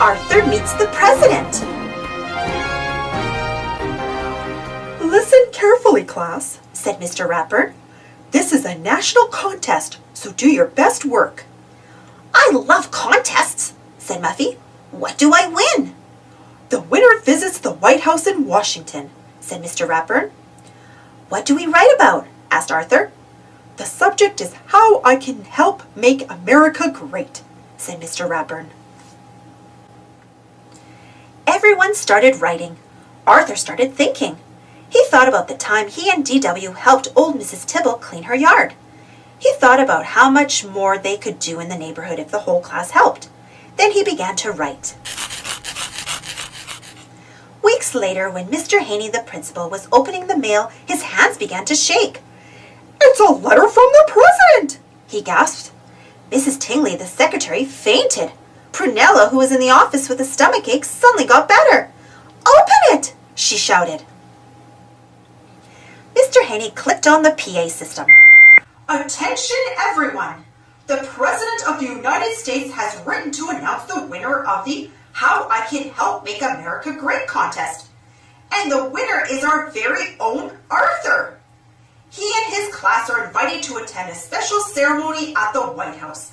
Arthur meets the president. Listen carefully, class, said Mr. Ratburn. This is a national contest, so do your best work. I love contests, said Muffy. What do I win? The winner visits the White House in Washington, said Mr. Ratburn. What do we write about? Asked Arthur. The subject is how I can help make America great, said Mr. Ratburn. Everyone started writing. Arthur started thinking. He thought about the time he and D.W. helped old Mrs. Tibble clean her yard. He thought about how much more they could do in the neighborhood if the whole class helped. Then he began to write. Weeks later, when Mr. Haney, the principal, was opening the mail, his hands began to shake. It's a letter from the president, he gasped. Mrs. Tingley, the secretary, fainted. Prunella, who was in the office with a stomachache, suddenly got better. Open it, she shouted. Mr. Haney clicked on the PA system. Attention everyone! The President of the United States has written to announce the winner of the How I Can Help Make America Great contest. And the winner is our very own Arthur. He and his class are invited to attend a special ceremony at the White House.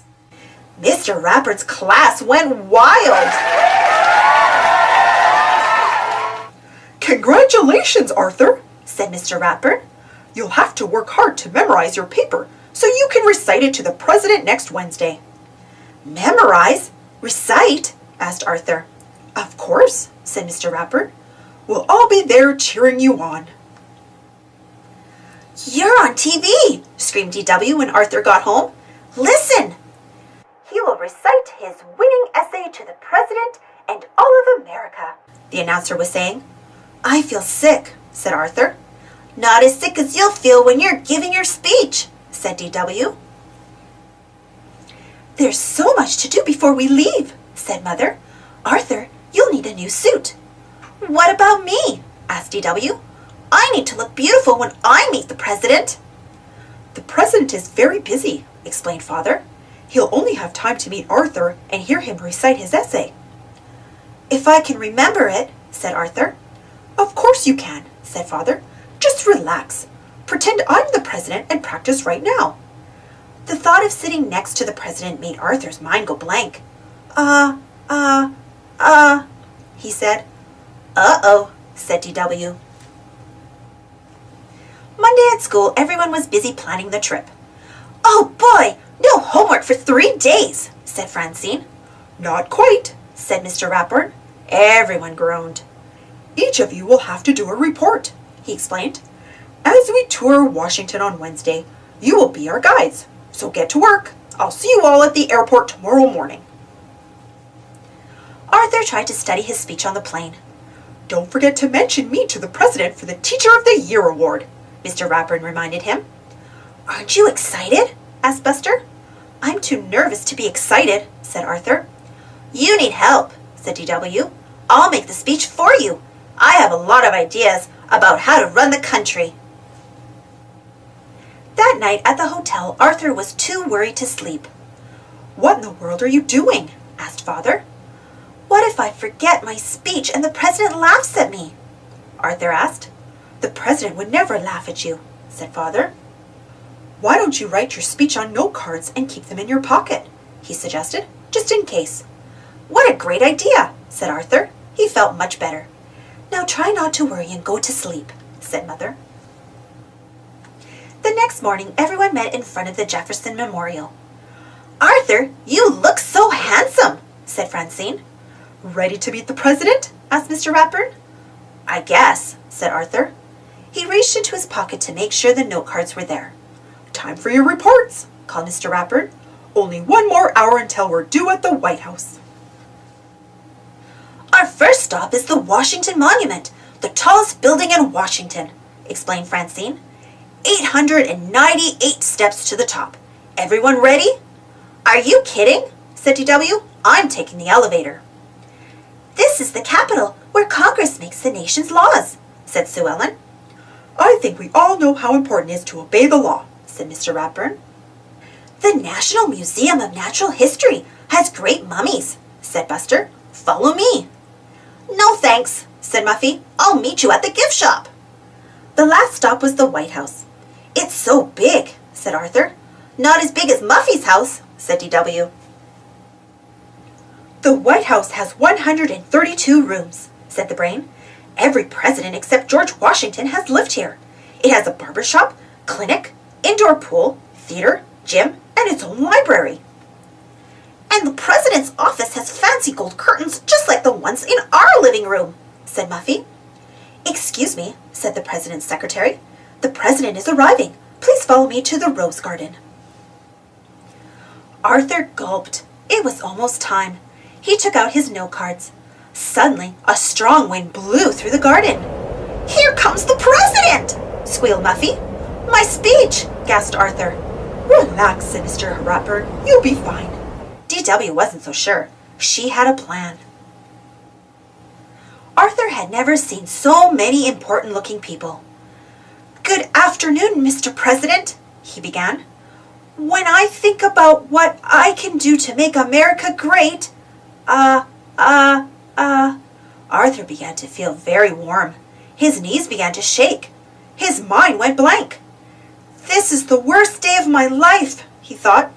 Mr. Ratburn's class went wild. Congratulations, Arthur, said Mr. Ratburn. You'll have to work hard to memorize your paper so you can recite it to the president next Wednesday. Memorize? Recite? Asked Arthur. Of course, said Mr. Ratburn. We'll all be there cheering you on. You're on TV, screamed D.W. when Arthur got home. Listen! He will recite his winning essay to the president and all of America, the announcer was saying. I feel sick, said Arthur. Not as sick as you'll feel when you're giving your speech, said D.W. There's so much to do before we leave, said Mother. Arthur, you'll need a new suit. What about me? asked D.W. I need to look beautiful when I meet the president. The president is very busy, explained Father. He'll only have time to meet Arthur and hear him recite his essay. If I can remember it, said Arthur. Of course you can, said Father. Just relax. Pretend I'm the president and practice right now. The thought of sitting next to the president made Arthur's mind go blank. He said. Uh-oh, said D.W. Monday at school, everyone was busy planning the trip. Oh boy, no homework for 3 days, said Francine. Not quite, said Mr. Ratburn. Everyone groaned. Each of you will have to do a report, he explained. As we tour Washington on Wednesday, you will be our guides. So get to work. I'll see you all at the airport tomorrow morning. Arthur tried to study his speech on the plane. Don't forget to mention me to the president for the Teacher of the Year award, Mr. Ratburn reminded him. Aren't you excited? asked Buster. I'm too nervous to be excited, said Arthur. You need help, said D.W. I'll make the speech for you. I have a lot of ideas about how to run the country. That night at the hotel, Arthur was too worried to sleep. What in the world are you doing? asked Father. What if I forget my speech and the president laughs at me? Arthur asked. The president would never laugh at you, said Father. Why don't you write your speech on note cards and keep them in your pocket? He suggested, just in case. What a great idea, said Arthur. He felt much better. Now try not to worry and go to sleep, said Mother. The next morning, everyone met in front of the Jefferson Memorial. Arthur, you look so handsome, said Francine. Ready to meet the president? asked Mr. Ratburn. I guess, said Arthur. He reached into his pocket to make sure the note cards were there. Time for your reports, called Mr. Ratburn. Only 1 more hour until we're due at the White House. Our first stop is the Washington Monument, the tallest building in Washington, explained Francine. 898 steps to the top. Everyone ready? Are you kidding? said D.W. I'm taking the elevator. This is the Capitol, where Congress makes the nation's laws, said Sue Ellen. I think we all know how important it is to obey the law, said Mr. Ratburn. The National Museum of Natural History has great mummies, said Buster. Follow me." "No thanks," said Muffy. "I'll meet you at the gift shop." The last stop was the White House. "It's so big," said Arthur. "Not as big as Muffy's house," said DW. "The White House has 132 rooms," said the Brain. "Every president except George Washington has lived here. It has a barber shop, clinic, indoor pool, theater, gym, and its own library." "And the president's office has fancy gold curtains just like the ones in our living room," said Muffy. "Excuse me," said the president's secretary. "The president is arriving. Please follow me to the rose garden." Arthur gulped. It was almost time. He took out his note cards. Suddenly, a strong wind blew through the garden. "Here comes the president!" squealed Muffy. "My speech!" gasped Arthur. "Relax," said Mr. Ratburn. "You'll be fine." DW wasn't so sure. She had a plan. Arthur had never seen so many important-looking people. "Good afternoon, Mr. President," he began. "When I think about what I can do to make America great, Arthur began to feel very warm. His knees began to shake. His mind went blank. "This is the worst day of my life," he thought.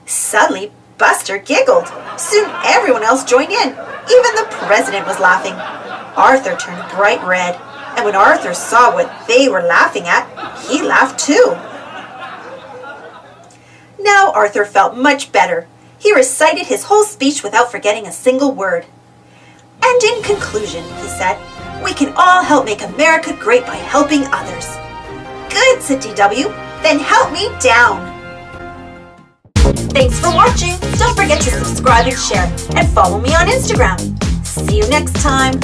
Suddenly, Buster giggled. Soon everyone else joined in. Even the president was laughing. Arthur turned bright red, and when Arthur saw what they were laughing at, he laughed too. Now Arthur felt much better. He recited his whole speech without forgetting a single word. "And in conclusion," he said, "we can all help make America great by helping others." "Good," said DW. "Then help me down." Thanks for watching. Don't forget to subscribe and share, and follow me on Instagram. See you next time.